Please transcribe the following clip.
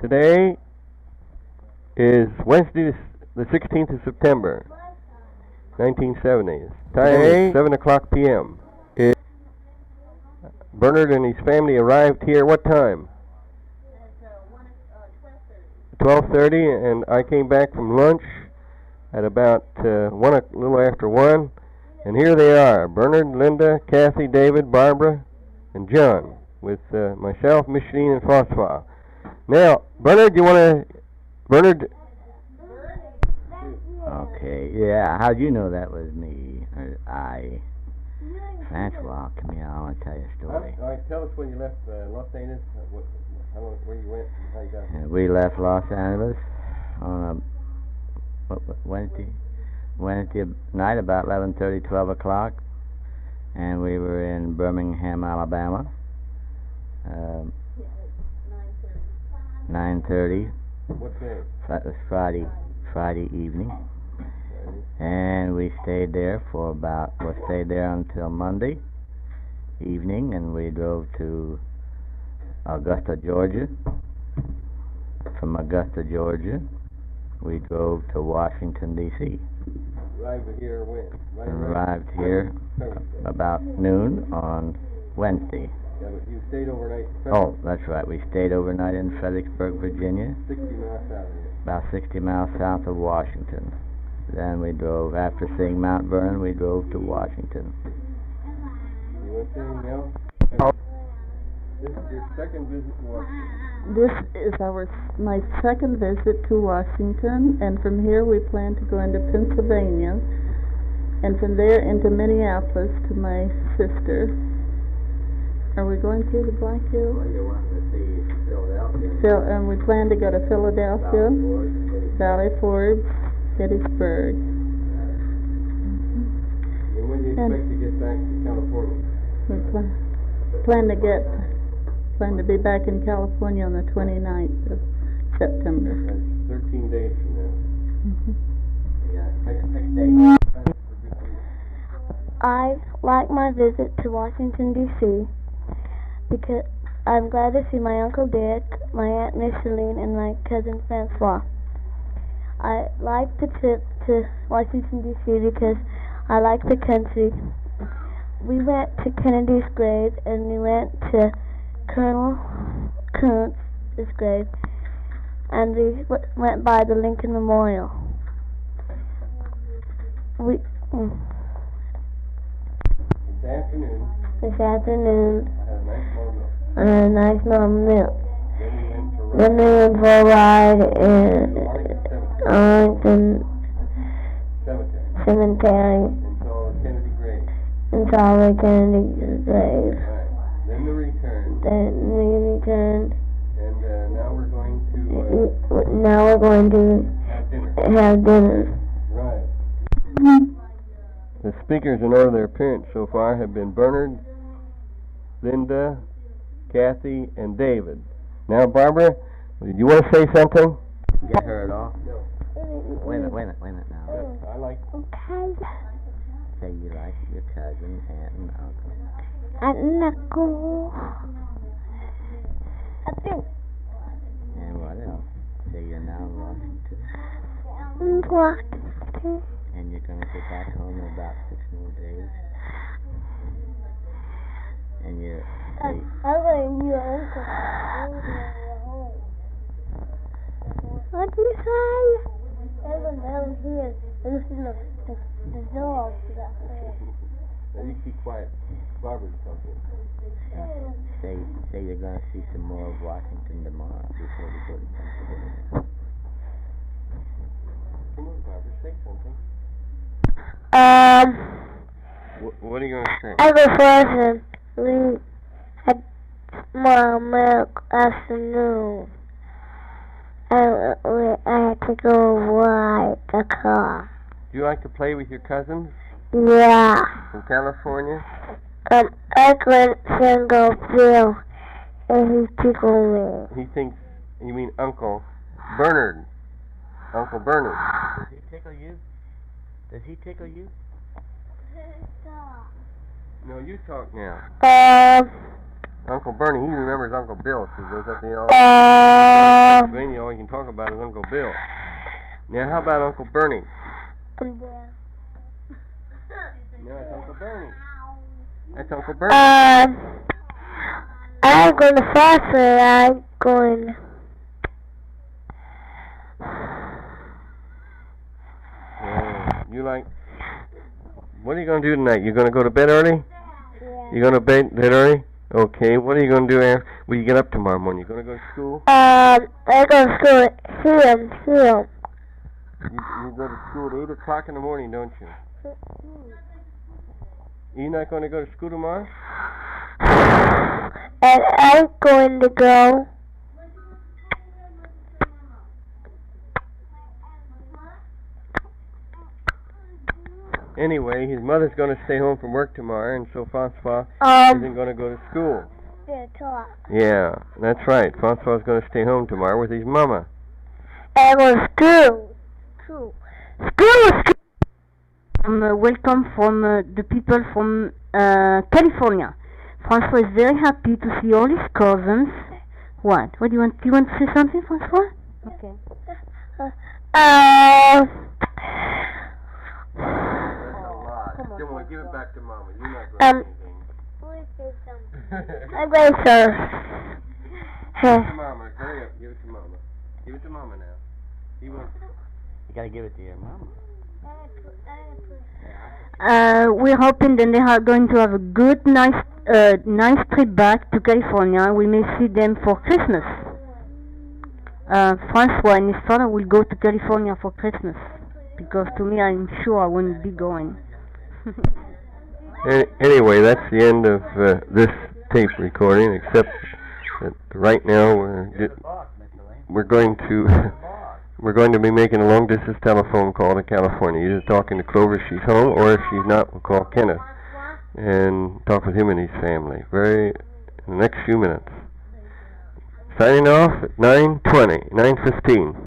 Today is Wednesday, the 16th of September, 1970. Time is 7 o'clock p.m. Bernard and his family arrived here what time? 12:30, and I came back from lunch at about a little after 1, and here they are, Bernard, Linda, Kathy, David, Barbara, and John, with myself, Micheline, and Francois. Now, Bernard, Bernard? Okay, yeah, how'd you know that was me? Francois, come here, I want to tell you a story. All right, tell us when you left Los Angeles, where you went, and how you got here. We left Los Angeles on a Wednesday night, about 11:30, 12 o'clock, and we were in Birmingham, Alabama. 9:30. What day? That was Friday evening. And we stayed there until Monday evening, and we drove to Augusta, Georgia. From Augusta, Georgia, we drove to Washington, D.C. Arrived here when? Arrived here about noon on Wednesday. Yeah, but you stayed overnight in Oh, that's right. We stayed overnight in Fredericksburg, Virginia. 60 miles south of here. About 60 miles south of Washington. Then we drove, after seeing Mount Vernon, we drove to Washington. You want to say anything else? This is your second visit to Washington. This is my second visit to Washington, and from here we plan to go into Pennsylvania, and from there into Minneapolis to my sister. Are we going through the Black Hills? Well, you want to see Philadelphia. And we plan to go to Philadelphia, Valley Forge, Gettysburg. And when do you expect to get back to California? We plan to be back in California on the 29th of September. That's 13 days from now. I like my visit to Washington, D.C. because I'm glad to see my Uncle Dick, my Aunt Micheline, and my cousin Francois. I like the trip to Washington, D.C. because I like the country. We went to Kennedy's grave, and we went to Colonel Kuntz's grave, and we went by the Lincoln Memorial. This afternoon, had a nice long milk. Then we went for a ride in Arlington Cemetery and saw the Kennedy's grave. Then we returned. And now we're going to have dinner. Right. The speakers in order of their appearance so far have been Bernard, Linda, Kathy, and David. Now, Barbara, do you want to say something? Get her at all? No. Wait a minute now. I like. Okay. Say you like your cousin, aunt, and uncle. And uncle. I think. And what else? Say you're now in Washington. Washington. And you're going to get back home in about 6 more days. And you're... I'm going to your uncle. What did you say? Everyone down here. Listen to the dog. Now you keep quiet. Barbara's talking. Say you're going to see some more of Washington tomorrow before we go to Pennsylvania. Come on, Barbara, say something. What are you going to say? As a person, we had more milk afternoon. I had to go ride the car. Do you like to play with your cousins Yeah. from California? Edwin Single Bill, and he tickled me. He thinks, you mean Uncle Bernard. Uncle Bernard. Does he tickle you? Does he tickle you? No, you talk now. Uncle Bernie, he remembers Uncle Bill. He goes up there all Pennsylvania. All he can talk about is Uncle Bill. Now, how about Uncle Bernie? No, it's Uncle Bernie. That's Uncle Bernie. I'm going to faster. I'm going. You like? What are you going to do tonight? You going to go to bed early? Yeah. You going to bed early? Okay. What are you going to do after? When you get up tomorrow morning? You going to go to school? I go to school here. You go to school at 8 o'clock in the morning, don't you? You're not going to go to school tomorrow? And I'm going to go. Anyway, his mother's going to stay home from work tomorrow, and so Francois isn't going to go to school. Yeah, that's right. Francois is going to stay home tomorrow with his mama. And with school. Welcome from the people from California. Francois is very happy to see all his cousins. What? What do you want? Do you want to say something, Francois? Okay. Come on, give it back to Mama. You're not going to say anything. I'm going to. Give it to Mama. Hurry up. Give it to Mama. Give it to Mama now. You got to give it to your Mama. We're hoping that they are going to have a good, nice trip back to California. We may see them for Christmas. Francois and his father will go to California for Christmas, because to me, I'm sure I won't be going. Anyway, that's the end of this tape recording, except that right now we're going to be making a long distance telephone call to California. Either talking to Clover if she's home, or if she's not, we'll call Kenneth and talk with him and his family in the next few minutes. Signing off at 9:15.